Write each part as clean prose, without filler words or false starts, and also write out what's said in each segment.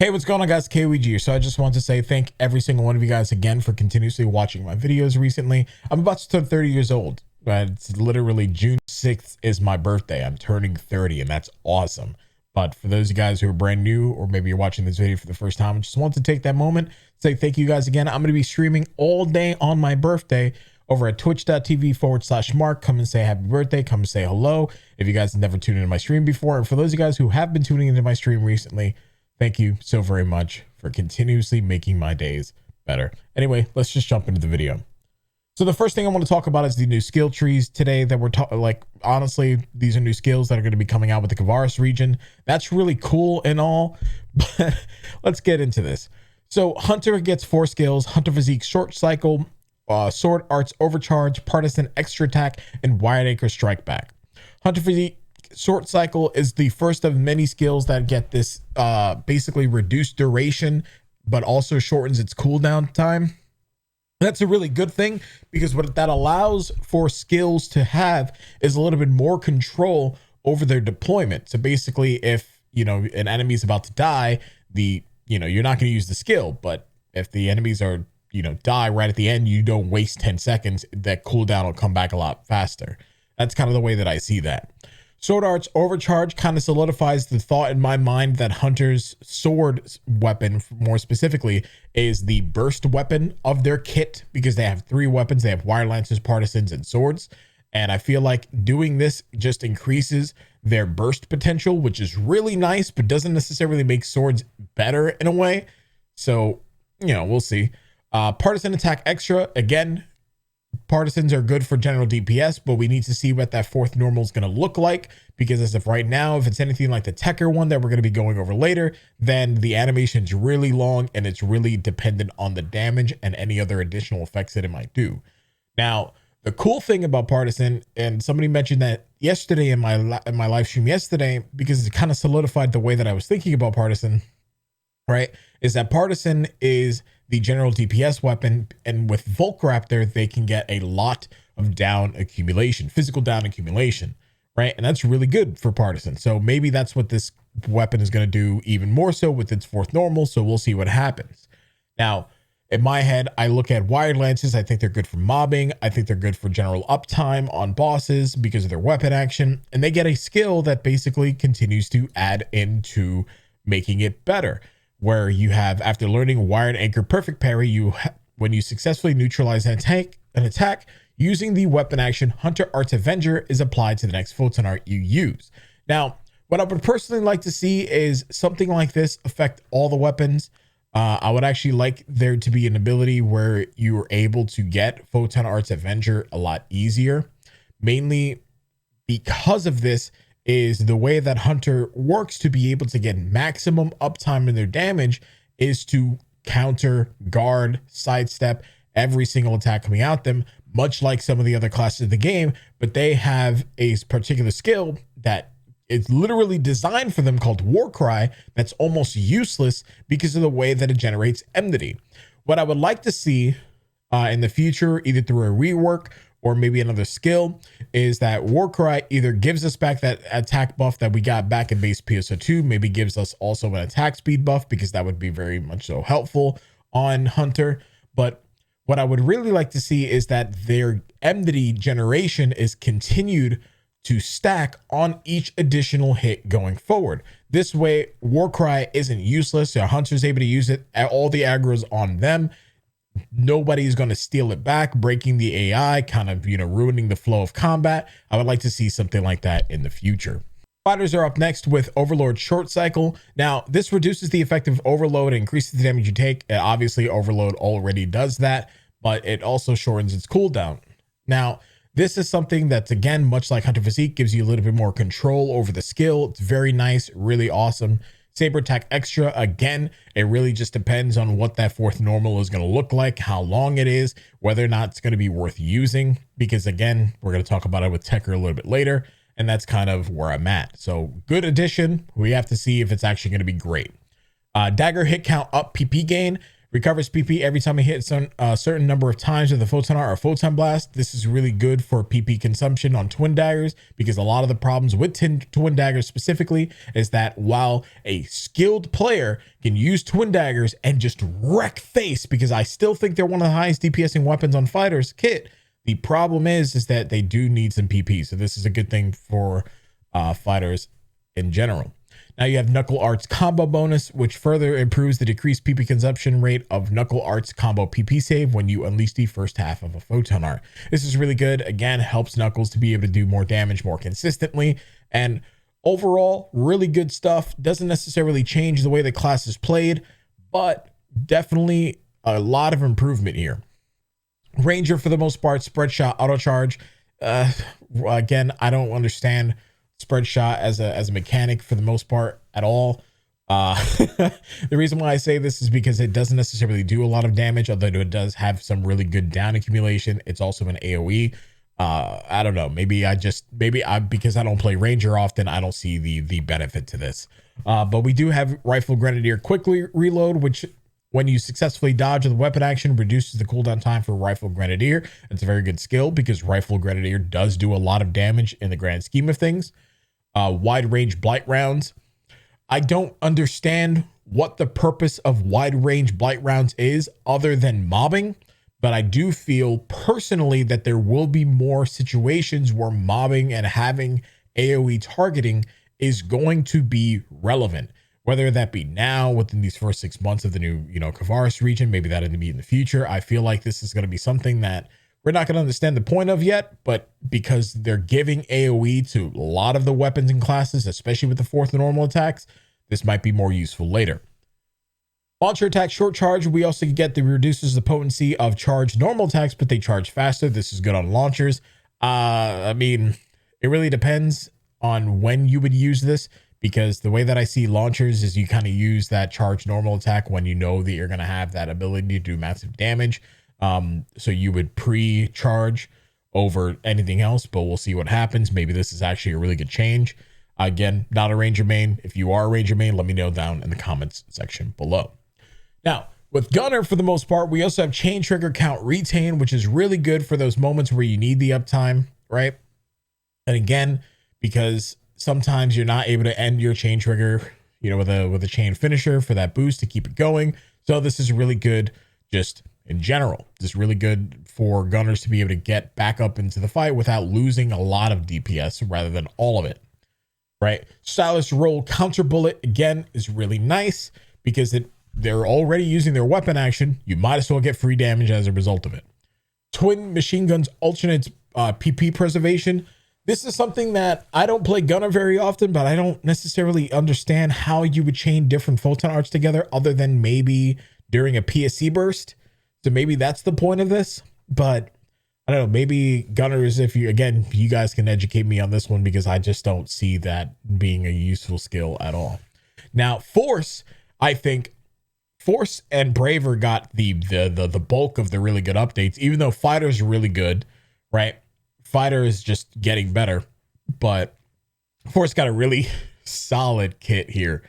Hey, what's going on, guys? Kaoiji here. So I just want to say thank every single one of you guys again for continuously watching my videos recently. I'm about to turn 30 years old. It's literally June 6th is my birthday. I'm turning 30 and that's awesome. But for those of you guys who are brand new, or maybe you're watching this video for the first time, I just want to take that moment, say thank you guys again. I'm going to be streaming all day on my birthday over at twitch.tv/Mark. Come and say happy birthday. Come and say hello. If you guys have never tuned into my stream before, and for those of you guys who have been tuning into my stream recently, thank you so very much for continuously making my days better. Anyway, let's just jump into the video. So the first thing I want to talk about is the new skill trees today that we're talking, like, honestly, these are new skills that are going to be coming out with the Kvaris region. That's really cool and all, but let's get into this. So Hunter gets 4 skills: Hunter Physique Short Cycle, Sword Arts Overcharge, Partisan Extra Attack, and Wide Anchor Strike Back. Hunter Physique Short Cycle is the first of many skills that get this basically reduced duration, but also shortens its cooldown time. That's a really good thing, because what that allows for skills to have is a little bit more control over their deployment. So basically, if an enemy is about to die, you're not going to use the skill, but if the enemies are die right at the end, you don't waste 10 seconds. That cooldown will come back a lot faster. That's kind of the way that I see that. Sword Arts Overcharge kind of solidifies the thought in my mind that Hunter's sword weapon, more specifically, is the burst weapon of their kit, because they have 3 weapons. They have wire lancers, partisans, and swords. And I feel like doing this just increases their burst potential, which is really nice, but doesn't necessarily make swords better in a way. So, we'll see. Partisan Attack Extra, again, partisans are good for general DPS, but we need to see what that 4th normal is going to look like, because as of right now, if it's anything like the Techter one that we're going to be going over later, then the animation is really long and it's really dependent on the damage and any other additional effects that it might do. Now, the cool thing about partisan, and somebody mentioned that yesterday in my live stream yesterday, because it kind of solidified the way that I was thinking about partisan, right, is that partisan is the general DPS weapon, and with Volcraptor, they can get a lot of down accumulation, physical down accumulation, right? And that's really good for partisan. So maybe that's what this weapon is going to do even more so with its 4th normal. So we'll see what happens. Now, in my head, I look at wired lances. I think they're good for mobbing. I think they're good for general uptime on bosses because of their weapon action. And they get a skill that basically continues to add into making it better, where you have, after learning Wired Anchor Perfect Parry, when you successfully neutralize an attack using the weapon action, Hunter Arts Avenger is applied to the next photon art you use. Now, what I would personally like to see is something like this affect all the weapons. I would actually like there to be an ability where you are able to get Photon Arts Avenger a lot easier, mainly because of this is the way that Hunter works to be able to get maximum uptime in their damage is to counter, guard, sidestep every single attack coming at them, much like some of the other classes of the game, but they have a particular skill that is literally designed for them called Warcry that's almost useless because of the way that it generates enmity. What I would like to see in the future, either through a rework or maybe another skill, is that Warcry either gives us back that attack buff that we got back in base PSO2, maybe gives us also an attack speed buff, because that would be very much so helpful on Hunter. But what I would really like to see is that their enmity generation is continued to stack on each additional hit going forward. This way, Warcry isn't useless. So Hunter's able to use it at all the aggro's on them. Nobody's going to steal it back, breaking the AI, kind of, ruining the flow of combat. I would like to see something like that in the future. Fighters are up next with Overlord Short Cycle. Now, this reduces the effect of Overload and increases the damage you take. Obviously, Overload already does that, but it also shortens its cooldown. Now, this is something that's, again, much like Hunter Physique, gives you a little bit more control over the skill. It's very nice, really awesome. Saber Attack Extra, again, it really just depends on what that 4th normal is going to look like, how long it is, whether or not it's going to be worth using, because again, we're going to talk about it with Techter a little bit later, and that's kind of where I'm at. So good addition. We have to see if it's actually going to be great. Dagger hit count up PP gain Recovers PP every time it hits a certain number of times with a photon art or photon blast. This is really good for PP consumption on twin daggers, because a lot of the problems with twin daggers specifically is that while a skilled player can use twin daggers and just wreck face, because I still think they're one of the highest DPSing weapons on fighters kit, the problem is that they do need some PP. So this is a good thing for fighters in general. Now you have Knuckle Arts combo bonus, which further improves the decreased PP consumption rate of Knuckle Arts combo PP save when you unleash the first half of a photon art. This is really good. Again, helps Knuckles to be able to do more damage more consistently. And overall, really good stuff. Doesn't necessarily change the way the class is played, but definitely a lot of improvement here. Ranger, for the most part, spread shot, auto charge. Again, I don't understand spread shot as a mechanic for the most part at all. The reason why I say this is because it doesn't necessarily do a lot of damage, although it does have some really good down accumulation. It's also an AoE. I don't know, maybe because I don't play Ranger often, I don't see the benefit to this. But we do have Rifle Grenadier quickly reload, which when you successfully dodge with weapon action reduces the cooldown time for Rifle Grenadier. It's a very good skill because Rifle Grenadier does do a lot of damage in the grand scheme of things. Wide range blight rounds. I don't understand what the purpose of wide range blight rounds is other than mobbing, but I do feel personally that there will be more situations where mobbing and having AoE targeting is going to be relevant, whether that be now within these first 6 months of the new, Kvaris region, maybe that'll be in the future. I feel like this is going to be something that we're not going to understand the point of yet, but because they're giving AoE to a lot of the weapons and classes, especially with the fourth normal attacks, this might be more useful later. Launcher attack short charge. We also get the reduces the potency of charged normal attacks, but they charge faster. This is good on launchers. I mean, it really depends on when you would use this, because the way that I see launchers is you kind of use that charged normal attack when you know that you're going to have that ability to do massive damage. So you would pre-charge over anything else, but we'll see what happens. Maybe this is actually a really good change. Again, not a Ranger main. If you are a Ranger main, let me know down in the comments section below. Now, with Gunner, for the most part, we also have chain trigger count retain, which is really good for those moments where you need the uptime, right? And again, because sometimes you're not able to end your chain trigger, with a chain finisher for that boost to keep it going. So this is really good just in general. This is really good for gunners to be able to get back up into the fight without losing a lot of DPS rather than all of it, right? Stylish roll counter bullet, again, is really nice because they're already using their weapon action. You might as well get free damage as a result of it. Twin machine guns alternate PP preservation. This is something that I don't play gunner very often, but I don't necessarily understand how you would chain different photon arts together other than maybe during a PSC burst. So maybe that's the point of this, but I don't know, maybe gunners, if you guys can educate me on this one, because I just don't see that being a useful skill at all. Now, Force, I think Force and Braver got the bulk of the really good updates, even though Fighter's really good, right? Fighter is just getting better, but Force got a really solid kit here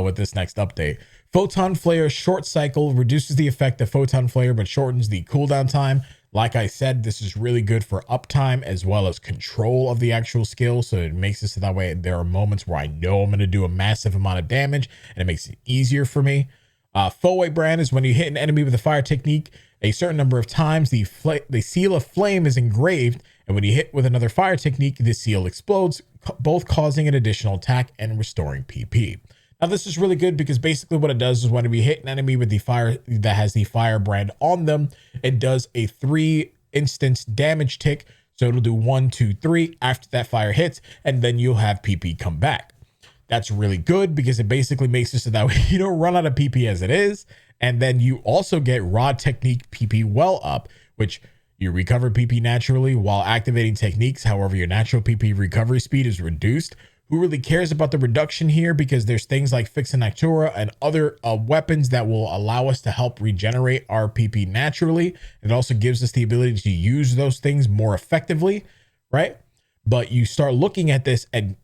with this next update. Photon Flare short cycle reduces the effect of Photon Flare, but shortens the cooldown time. Like I said, this is really good for uptime as well as control of the actual skill. So it makes it so that way there are moments where I know I'm going to do a massive amount of damage, and it makes it easier for me. Foway brand is when you hit an enemy with a fire technique a certain number of times, the seal of flame is engraved, and when you hit with another fire technique, the seal explodes, both causing an additional attack and restoring PP. Now, this is really good because basically what it does is when we hit an enemy with the fire that has the fire brand on them, it does a 3 instance damage tick. So it'll do 1, 2, 3 after that fire hits, and then you'll have PP come back. That's really good because it basically makes it so that you don't run out of PP as it is. And then you also get Rod Technique PP well up, which you recover PP naturally while activating techniques. However, your natural PP recovery speed is reduced. Who really cares about the reduction here? Because there's things like Fix and Actura and other weapons that will allow us to help regenerate our PP naturally. It also gives us the ability to use those things more effectively, right? But you start looking at this and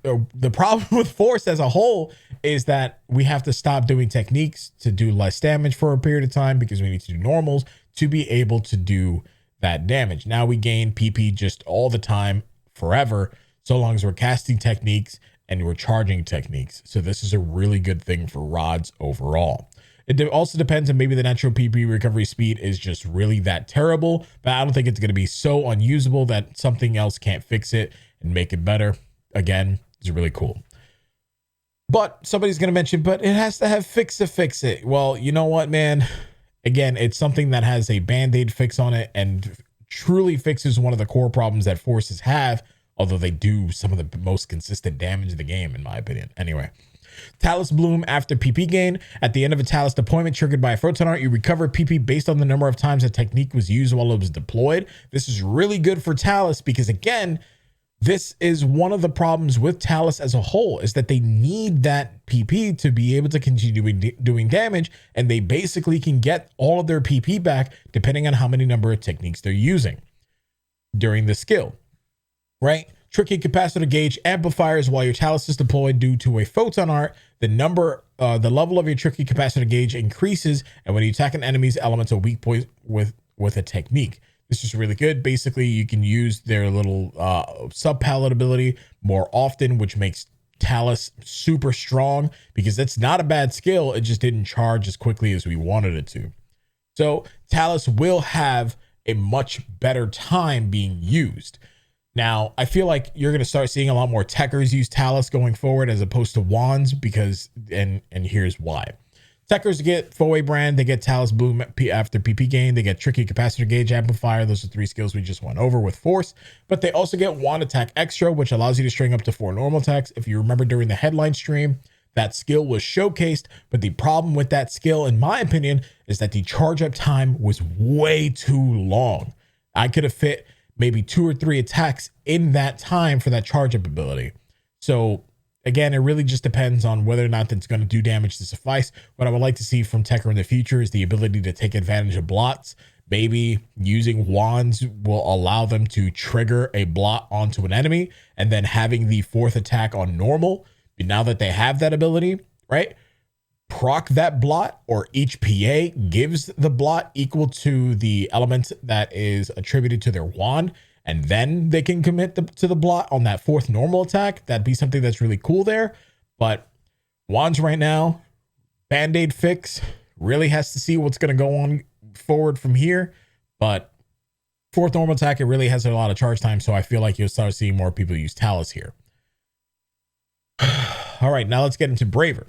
the problem with Force as a whole is that we have to stop doing techniques to do less damage for a period of time because we need to do normals to be able to do that damage. Now we gain PP just all the time forever, so long as we're casting techniques and we're charging techniques. So this is a really good thing for rods overall. It also depends on maybe the natural PP recovery speed is just really that terrible, but I don't think it's going to be so unusable that something else can't fix it and make it better. Again, it's really cool. But somebody's going to mention, but it has to have fix it. Well, you know what, man? Again, it's something that has a band-aid fix on it and truly fixes one of the core problems that forces have, although they do some of the most consistent damage in the game, in my opinion. Anyway. Talus Bloom after PP gain. At the end of a Talus deployment triggered by a photon art, you recover PP based on the number of times a technique was used while it was deployed. This is really good for Talus because, again, this is one of the problems with Talus as a whole, is that they need that PP to be able to continue doing damage, and they basically can get all of their PP back depending on how many number of techniques they're using during the skill, right? Tricky capacitor gauge amplifiers while your Talus is deployed due to a photon art. The level of your tricky capacitor gauge increases, and when you attack an enemy's elemental weak point with a technique. This is really good. Basically, you can use their little sub-palette ability more often, which makes Talus super strong because it's not a bad skill. It just didn't charge as quickly as we wanted it to. So Talus will have a much better time being used. Now, I feel like you're going to start seeing a lot more Techers use Talus going forward as opposed to Wands because, and here's why. Techers get Foe Brand, they get Talus Bloom after PP gain, they get Tricky Capacitor Gauge Amplifier. Those are 3 skills we just went over with Force, but they also get Wand Attack Extra, which allows you to string up to 4 normal attacks. If you remember during the headline stream, that skill was showcased, but the problem with that skill, in my opinion, is that the charge up time was way too long. I could have fit maybe 2 or 3 attacks in that time for that charge up ability. So again, it really just depends on whether or not that's going to do damage to suffice. What I would like to see from Techter in the future is the ability to take advantage of blots. Maybe using wands will allow them to trigger a blot onto an enemy and then having the 4th attack on normal. But now that they have that ability, right? Proc that blot, or each PA gives the blot equal to the element that is attributed to their wand, and then they can commit to the blot on that 4th normal attack. That'd be something that's really cool there. But wands right now, band-aid fix, really has to see what's going to go on forward from here. But 4th normal attack, it really has a lot of charge time, so I feel like you'll start seeing more people use Talus here. All right, now let's get into Braver.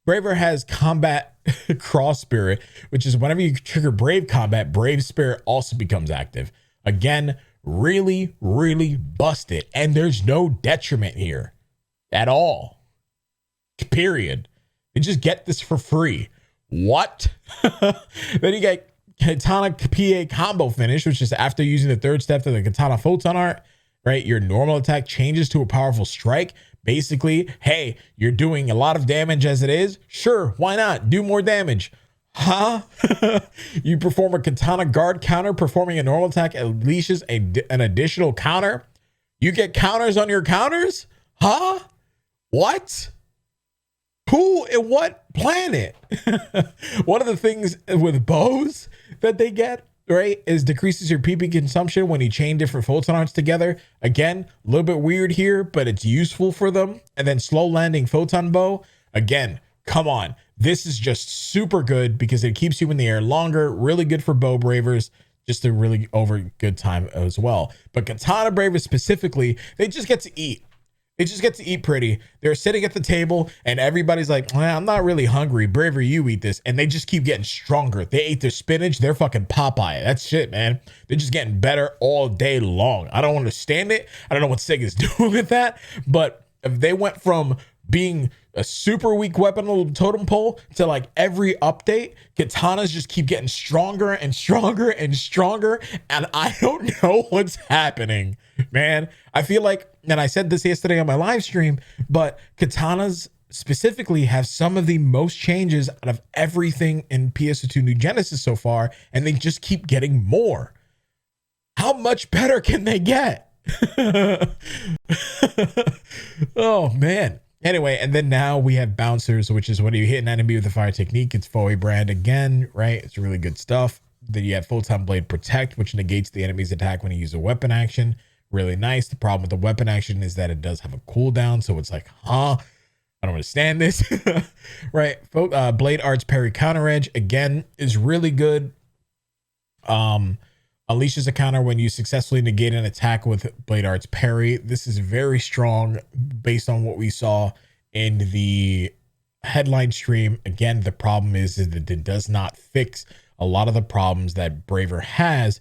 Braver has Combat Cross Spirit, which is whenever you trigger Brave Combat, Brave Spirit also becomes active. Again, really, really busted. And there's no detriment here at all. Period. You just get this for free. What? Then you get Katana PA combo finish, which is after using the 3rd step to the Katana Photon art, right? Your normal attack changes to a powerful strike. Basically, hey, you're doing a lot of damage as it is. Sure, why not? Do more damage. Huh? You perform a Katana guard counter, performing a normal attack unleashes an additional counter. You get counters on your counters? Huh? What? Who and what planet? One of the things with bows that they get, right, is decreases your PP consumption when you chain different photon arts together. Again, a little bit weird here, but it's useful for them. And then slow landing photon bow. Again, come on. This is just super good because it keeps you in the air longer. Really good for bow bravers. Just a really good time as well. But Katana bravers specifically, they just get to eat. They just get to eat pretty. They're sitting at the table and everybody's like, well, I'm not really hungry. Braver, you eat this. And they just keep getting stronger. They ate their spinach. They're fucking Popeye. That's shit, man. They're just getting better all day long. I don't understand it. I don't know what Sega's doing with that. But if they went from being a super weak weapon on the totem pole to like every update, katanas just keep getting stronger and stronger and stronger. And I don't know what's happening, man. I feel like, and I said this yesterday on my live stream, but katanas specifically have some of the most changes out of everything in PSO2 New Genesis so far, and they just keep getting more. How much better can they get? Oh man. Anyway, and then now we have bouncers, which is when you hit an enemy with a fire technique. It's Foe brand again, right? It's really good stuff. Then you have Photon Blade Protect, which negates the enemy's attack when you use a weapon action. Really nice. The problem with the weapon action is that it does have a cooldown, so it's like, huh? I don't understand this. Right? Blade Arts Parry Counter Edge again is really good. Unleashes a counter when you successfully negate an attack with Blade Arts Parry. This is very strong based on what we saw in the headline stream. Again, the problem is that it does not fix a lot of the problems that Braver has,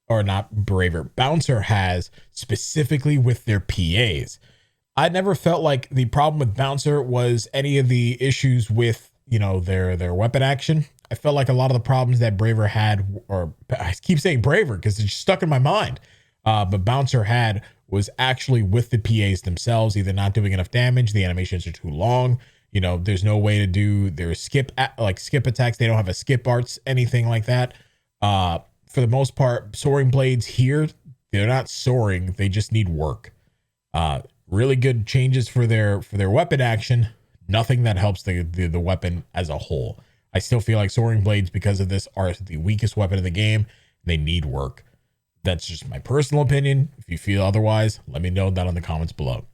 or not Braver, Bouncer has, specifically with their PAs. I never felt like the problem with Bouncer was any of the issues with, you know, their weapon action. I felt like a lot of the problems that Braver had, or I keep saying Braver because it's stuck in my mind, but Bouncer had, was actually with the PAs themselves, either not doing enough damage, the animations are too long, you know, there's no way to do their skip attacks. They don't have a skip arts, anything like that. For the most part, soaring blades here, they're not soaring, they just need work. Really good changes for their weapon action. Nothing that helps the weapon as a whole. I still feel like soaring blades, because of this, are the weakest weapon in the game. They need work. That's just my personal opinion. If you feel otherwise, let me know down in the comments below.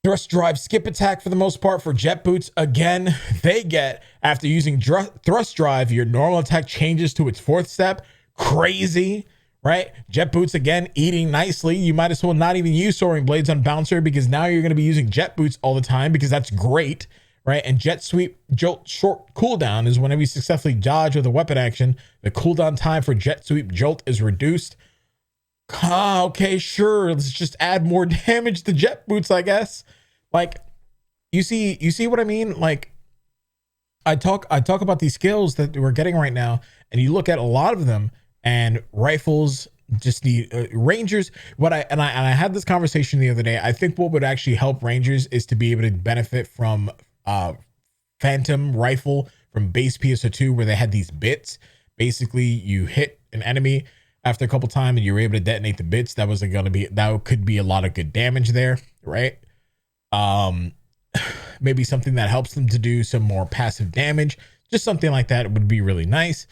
Thrust drive skip attack for the most part for jet boots. Again, they get, after using thrust drive, your normal attack changes to its fourth step. Crazy, right? Jet boots again, eating nicely. You might as well not even use soaring blades on Bouncer, because now you're going to be using jet boots all the time, because that's great, right? And jet sweep jolt short cooldown is whenever you successfully dodge with a weapon action, the cooldown time for jet sweep jolt is reduced. Okay, sure, let's just add more damage to jet boots, I guess. Like, you see what I mean? Like, I talk about these skills that we're getting right now, and you look at a lot of them, and rifles just need rangers. I had this conversation the other day. I think what would actually help rangers is to be able to benefit from phantom rifle from base PSO2, where they had these bits. Basically, you hit an enemy after a couple times and you're able to detonate the bits. That could be a lot of good damage there, right? Maybe something that helps them to do some more passive damage, just something like that would be really nice.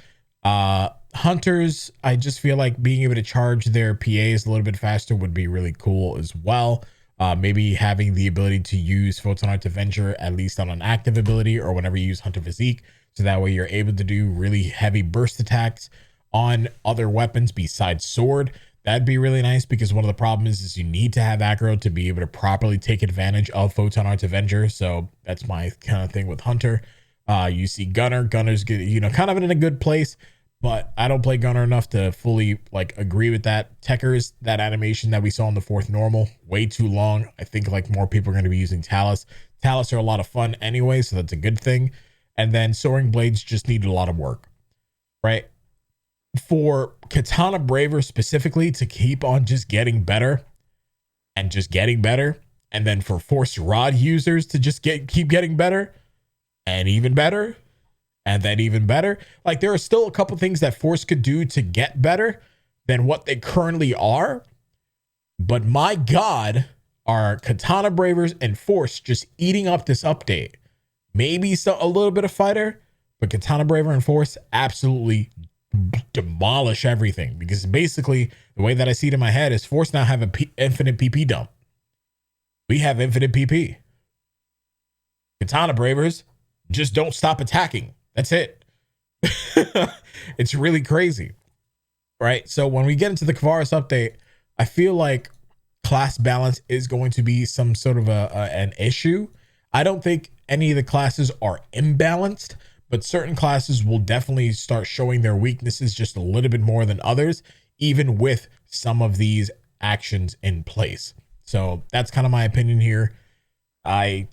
Hunters, I just feel like being able to charge their PAs a little bit faster would be really cool as well. Maybe having the ability to use Photon Art Avenger, at least on an active ability, or whenever you use Hunter Physique, so that way you're able to do really heavy burst attacks on other weapons besides sword. That'd be really nice, because one of the problems is you need to have aggro to be able to properly take advantage of Photon Art Avenger. So that's my kind of thing with Hunter. You see Gunner's good, you know, kind of in a good place, but I don't play Gunner enough to fully like agree with that. Techers, that animation that we saw in the fourth normal, way too long. I think like more people are going to be using Talus. Talus are a lot of fun anyway, so that's a good thing. And then soaring blades just needed a lot of work, right? For Katana Braver specifically to keep on just getting better and just getting better, and then for Force Rod users to just keep getting better and even better and then even better. Like, there are still a couple things that Force could do to get better than what they currently are, but my God, are Katana Bravers and Force just eating up this update. Maybe a little bit of fighter, but Katana Braver and Force absolutely demolish everything, because basically the way that I see it in my head is Force now have an infinite PP dump. We have infinite PP. Katana Bravers just don't stop attacking. That's it. It's really crazy, right? So when we get into the Kvaris update, I feel like class balance is going to be some sort of an issue. I don't think any of the classes are imbalanced, but certain classes will definitely start showing their weaknesses just a little bit more than others, even with some of these actions in place. So that's kind of my opinion here. I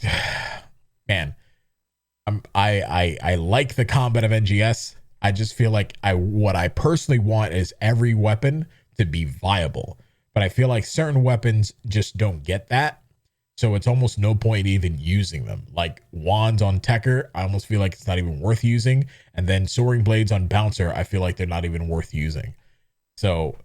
like the combat of NGS. I just feel like what I personally want is every weapon to be viable, but I feel like certain weapons just don't get that. So it's almost no point even using them. Like wands on Techter, I almost feel like it's not even worth using. And then soaring blades on Bouncer, I feel like they're not even worth using. So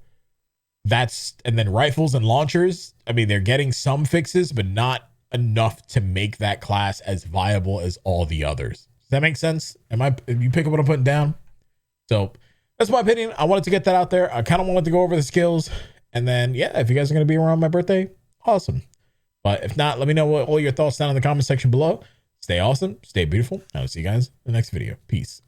And then rifles and launchers, I mean, they're getting some fixes, but not enough to make that class as viable as all the others. Does that make sense? You pick up what I'm putting down? So that's my opinion. I wanted to get that out there. I kind of wanted to go over the skills. And then, yeah, if you guys are going to be around my birthday, awesome. But if not, let me know what all your thoughts down in the comment section below. Stay awesome. Stay beautiful. I will see you guys in the next video. Peace.